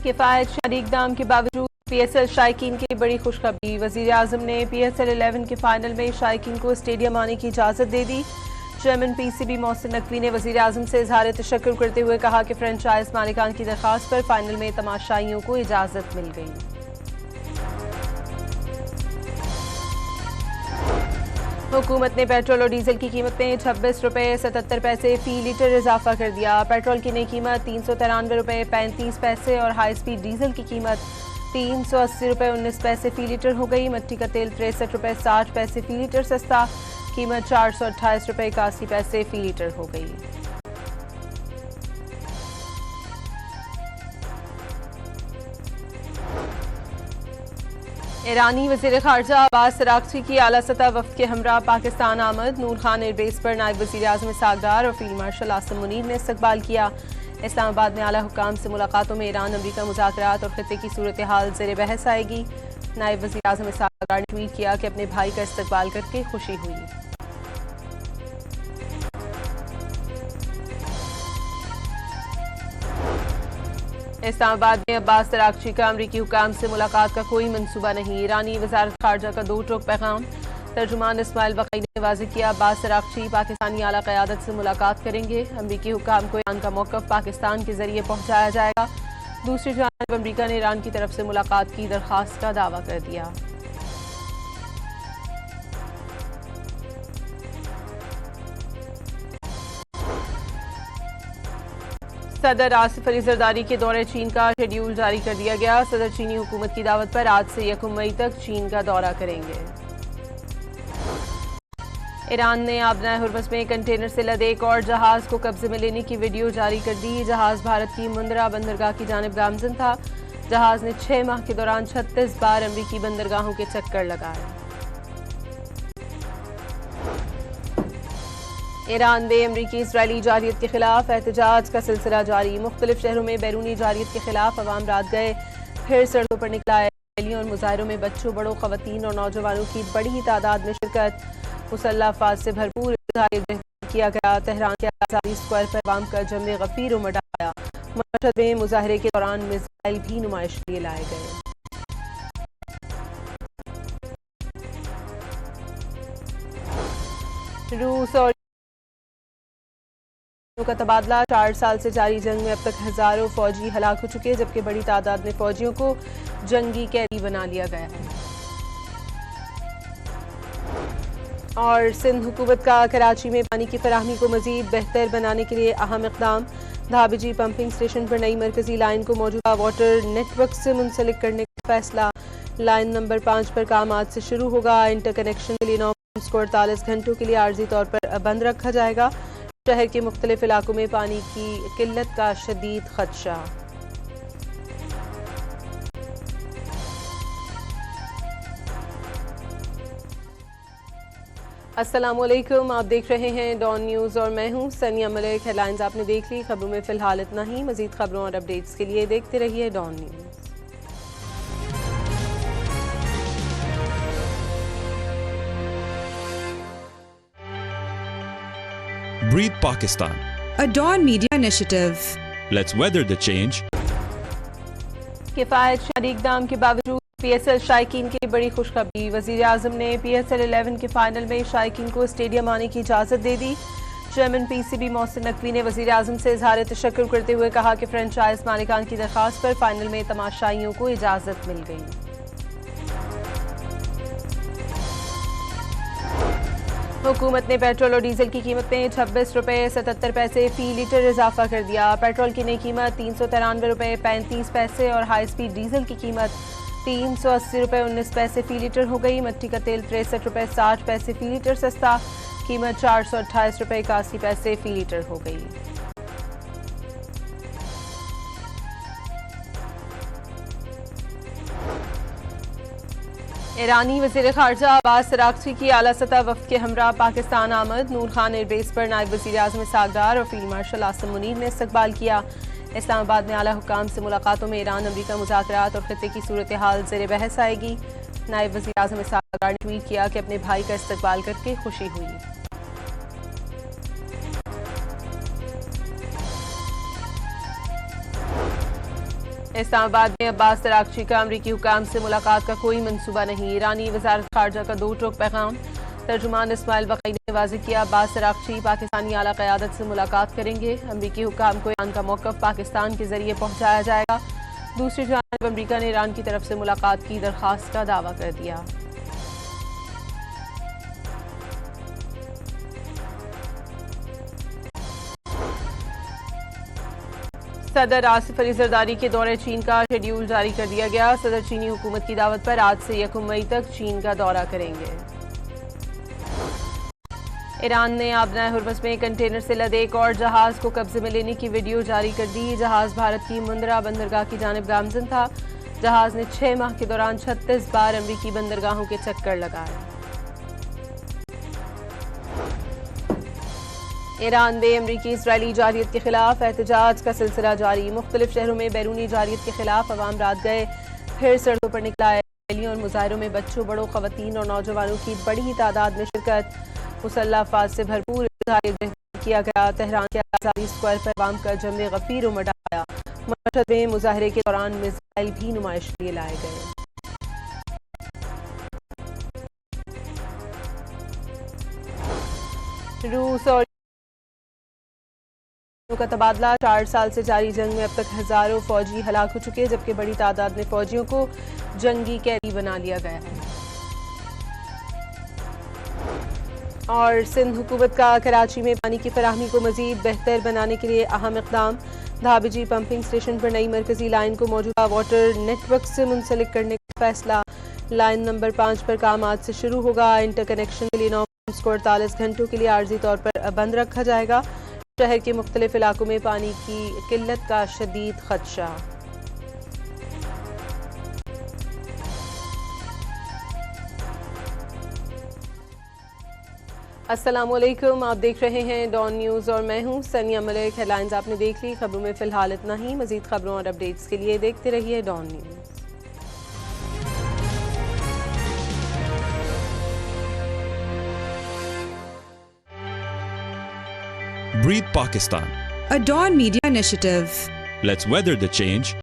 किफायत शदीद इक़दाम के बावजूद PSL शायकीन की बड़ी खुशखबरी। वज़ीर आज़म ने PSL 11 के फाइनल में शायकीन को स्टेडियम आने की इजाज़त दे दी। चेयरमैन PCB मोहसिन नकवी ने वज़ीर आज़म से इज़हार तशक्कुर करते हुए कहा कि फ्रेंचाइज मालिकान की दरख्वास्त पर फाइनल में तमाशाइयों को इजाज़त मिल गई। हुकूमत ने पेट्रोल और डीजल की कीमत में 26 रुपये 77 पैसे फी लीटर इजाफा कर दिया। पेट्रोल की नई कीमत 393 रुपये 35 पैसे और हाई स्पीड डीजल की कीमत 380 रुपये 19 पैसे फी लीटर हो गई। मट्टी का तेल 63 रुपये 60 पैसे फी लीटर सस्ता, कीमत 428 रुपये 81 पैसे फी लीटर हो गई। ईरानी वज़ीर ख़ारजा अब्बास अराग़ची की आला सतह वफ़द के हमरा पाकिस्तान आमद। नूर खान एयरबेस पर नायब वज़ीर आज़म इसहाक़ डार और फील्ड मार्शल आसिम मुनीर ने इस्तक़बाल किया। इस्लामाबाद में आला हुक्काम से मुलाकातों में ईरान अमरीका मुज़ाकरात और ख़ित्ते की सूरत हाल ज़ेर बहस आएगी। नायब वज़ीर आज़म इसहाक़ डार ने ट्वीट किया कि अपने भाई का इस्तक़बाल करके खुशी हुई। इस्लामाबाद में अब्बास अराग़ची का अमरीकी हुकाम से मुलाकात का कोई मंसूबा नहीं। ईरानी वज़ारत ख़ारजा का दो टोक पैगाम। तर्जुमान इस्माइल बक़ई ने वाज़ेह किया, अब्बास अराग़ची पाकिस्तानी आला क़यादत से मुलाकात करेंगे। अमरीकी हुकाम को ईरान का मौक़िफ़ पाकिस्तान के ज़रिए पहुँचाया जाएगा। दूसरी जानिब अमरीका ने ईरान की तरफ से मुलाकात की दरख्वास्त का दावा कर दिया। सदर आसिफ अली ज़रदारी के दौरे चीन का शेड्यूल जारी कर दिया गया। सदर चीनी हुकूमत की दावत पर आज से 1 मई तक चीन का दौरा करेंगे। ईरान ने आबनाए हुर्मुज़ में कंटेनर से लदे एक और जहाज को कब्जे में लेने की वीडियो जारी कर दी। जहाज भारत की मुंद्रा बंदरगाह की जानिब गामजन था। जहाज ने 6 माह के दौरान 36 बार अमरीकी बंदरगाहों के चक्कर लगाए। ईरान में अमरीकी इसराइली जारियत के खिलाफ एहतजाज का सिलसिला जारी। मुख्तलिफ शहरों में बैरूनी जारियत के खिलाफ अवाम रात गए फिर सड़कों पर निकला है। रैलियों और मुजाहरों में बच्चों, बड़ों, खवातीन और नौजवानों की बड़ी तादाद में शिरकत। मुसल्लह अफ़वाज से भरपूर किया गया। तेहरान के आज़ादी स्क्वायर पर अवाम का जम गफीर उमड़ आया। मशहद में मुजाहरे के दौरान मिसाइल भी नुमाइश के लिए लाए गए। रूस और का तबादला। 4 साल से जारी जंग में अब तक हजारों फौजी हलाक हो चुके, जबकि बड़ी तादाद में फौजियों को जंगी कैदी बना लिया गया है। और सिंध हुकूमत का कराची में पानी की फराहमी को मजीद बेहतर बनाने के लिए अहम इक़दाम। धाबिजी पंपिंग स्टेशन पर नई मरकजी लाइन को मौजूदा वाटर नेटवर्क से मुंसलिक करने का फैसला। लाइन नंबर 5 पर काम आज से शुरू होगा। इंटरकनेक्शन के लिए 9 को 48 घंटों के लिए आर्जी तौर पर बंद रखा जाएगा। शहर के मुख्तलिफ इलाकों में पानी की किल्लत का शदीद खदशा। अस्सलामुअलैकुम, आप देख रहे हैं डॉन न्यूज़ और मैं हूं सनिया मलिक। हेडलाइंस आपने देख ली, खबरों में फिलहाल इतना ही। मजीद खबरों और अपडेट्स के लिए देखते रहिए Dawn News. Breathe Pakistan, a Dawn Media initiative. let's weather the change. किफायत शदीद इक़दाम के बावजूद PSL शायकीन की बड़ी खुशखबरी। वज़ीर आज़म ने PSL 11 के फाइनल में शायकीन को स्टेडियम आने की इजाज़त दे दी। चेयरमैन PCB मोहसिन नकवी ने वज़ीर आज़म से इज़हार तशक्कुर करते हुए कहा कि फ्रेंचाइज मालिकान की दरख्वास्त पर फाइनल में तमाशाइयों को इजाज़त मिल गई। हुकूमत ने पेट्रोल और डीजल की कीमत में 26 रुपये 77 पैसे फी लीटर इजाफा कर दिया। पेट्रोल की नई कीमत 393 रुपये 35 पैसे और हाई स्पीड डीजल की कीमत 380 रुपये 19 पैसे फी लीटर हो गई। मट्टी का तेल 63 रुपये 60 पैसे फी लीटर सस्ता, कीमत 428 रुपये 81 पैसे फी लीटर हो गई। ईरानी वज़ीर ख़ारजा अब्बास अराग़ची की आला सतह वफ़द के हमरा पाकिस्तान आमद। नूर खान एयरबेस पर नायब वज़ीर आज़म इसहाक़ डार और फील्ड मार्शल आसिम मुनीर ने इस्तक़बाल किया। इस्लामाबाद में आला हुक्काम से मुलाकातों में ईरान अमरीका मुज़ाकरात और ख़ित्ते की सूरत हाल ज़ेर बहस आएगी। नायब वज़ीर आज़म इसहाक़ डार ने ट्वीट किया कि अपने भाई का इस्तक़बाल करके खुशी हुई। इस्लामाबाद में अब्बास अरागची का अमरीकी हुकाम से मुलाकात का कोई मंसूबा नहीं। ईरानी वजारत खारजा का दो टोक पैगाम। तर्जुमान इस्माइल वक़ई ने वाज़ेह किया, अब्बास अरागची पाकिस्तानी आला क़यादत से मुलाकात करेंगे। अमरीकी हुकाम को ईरान का मौक़िफ़ पाकिस्तान के जरिए पहुँचाया जाएगा। दूसरी जानिब अमरीका ने ईरान की तरफ से मुलाकात की दरख्वास्त का दावा कर दिया। सदर आसिफ अली जरदारी के दौरे चीन का शेड्यूल जारी कर दिया गया। सदर चीनी हुकूमत की दावत पर आज से 1 मई तक चीन का दौरा करेंगे। ईरान ने आबना हुर्मस में कंटेनर से लदे एक और जहाज को कब्जे में लेने की वीडियो जारी कर दी। जहाज भारत की मुंद्रा बंदरगाह की जानिब गामजन था। जहाज ने 6 माह के दौरान 36 बार अमरीकी बंदरगाहों के चक्कर लगाए। ईरान में अमरीकी इसराइली जारियत के खिलाफ एहतजाज का सिलसिला जारी। मुख्तलिफ शहरों में बैरूनी जारियत के खिलाफ अवाम रात गए फिर सड़कों पर निकला है। रैलियों और मुजाहरों में बच्चों, बड़ों, खवातीन और नौजवानों की बड़ी तादाद में शिरकत। मुसल्लह अफवाज से भरपूर किया गया। तेहरान के आज़ादी स्क्वायर पर अवाम का जम गफीर उमड़ आया। मशहद में मुजाहरे के दौरान मिसाइल भी नुमाइश के लिए लाए गए। रूस और का तबादला। 4 साल से जारी जंग में अब तक हजारों फौजी हलाक हो चुके, जबकि बड़ी तादाद में फौजियों को जंगी कैदी बना लिया गया है। और सिंध हुकूमत का कराची में पानी की फराहमी को मजीद बेहतर बनाने के लिए अहम इक़दाम। धाबिजी पंपिंग स्टेशन पर नई मरकजी लाइन को मौजूदा वाटर नेटवर्क से मुंसलिक करने का फैसला। लाइन नंबर 5 पर काम आज से शुरू होगा। इंटरकनेक्शन के लिए 9 को 48 घंटों के लिए आर्जी तौर पर बंद रखा जाएगा। शहर के मुख्तलिफ इलाकों में पानी की किल्लत का शदीद खदशा। अस्सलामुअलैकुम, आप देख रहे हैं डॉन न्यूज़ और मैं हूं सनिया मलिक। हेडलाइंस आपने देख ली। खबरों में फिलहाल इतना ही। मजीद खबरों और अपडेट्स के लिए देखते रहिए Dawn News. Breathe Pakistan. a Dawn Media initiative. Let's weather the change.